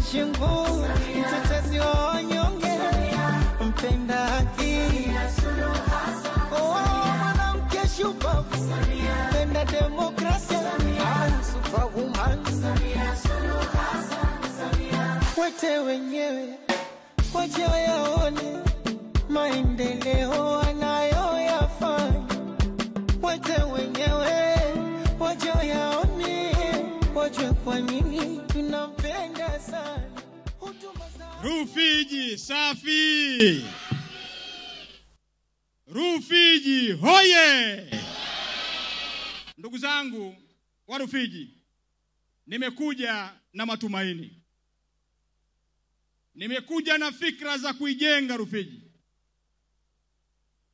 Mchingu, mtetezi wa wanyonge, mpenda haki, mwanamke shupavu, mpenda demokrasia, superwoman. Wete wenyewe waje wayaone maendeleo wanayoyafanya. Wete wenyewe waje wayaone, wajue kwa nini tunampenda sana. Rufiji safi! Rufiji hoye! Ndugu zangu wa Rufiji, nimekuja na matumaini. Nimekuja na fikra za kuijenga Rufiji.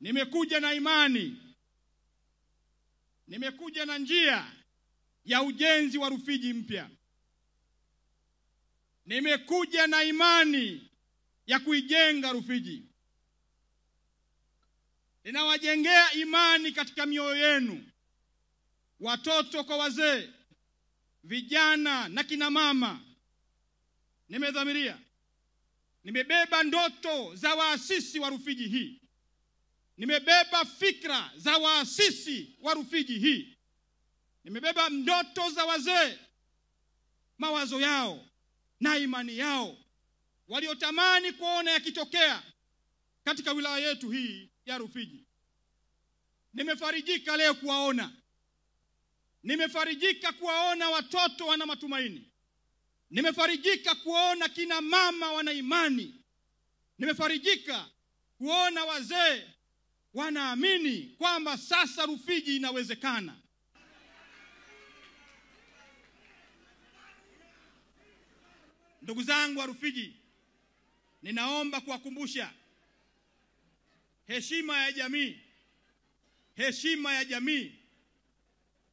Nimekuja na imani. Nimekuja na njia ya ujenzi wa Rufiji mpya. Nimekuja na imani ya kuijenga Rufiji. Ninawajengea imani katika mioyo yenu, watoto kwa wazee, vijana na kina mama. Nimedhamiria, nimebeba ndoto za waasisi wa Rufiji hii. Nimebeba fikra za waasisi wa Rufiji hii. Nimebeba ndoto za wazee, mawazo yao na imani yao waliotamani kuona yakitokea katika wilaya yetu hii ya Rufiji. Nimefarijika leo kuwaona. Nimefarijika kuwaona watoto wana matumaini. Nimefarijika kuona kina mama wana imani. Nimefarijika kuona wazee wanaamini kwamba sasa Rufiji inawezekana. Ndugu zangu wa Rufiji, ninaomba kuwakumbusha heshima ya jamii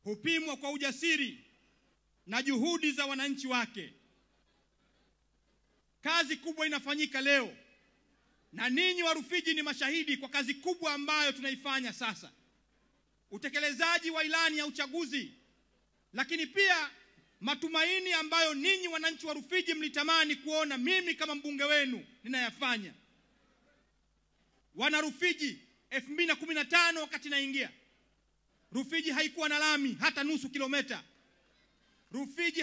hupimwa kwa ujasiri na juhudi za wananchi wake. Kazi kubwa inafanyika leo, na ninyi wa Rufiji ni mashahidi kwa kazi kubwa ambayo tunaifanya sasa. Utekelezaji wa ilani ya uchaguzi, lakini pia matumaini ambayo ninyi wananchi wa Rufiji mlitamani kuona mimi kama mbunge wenu ninayafanya. Wana Rufiji, 2015 wakati naingia, Rufiji haikuwa na lami hata nusu kilomita. Rufiji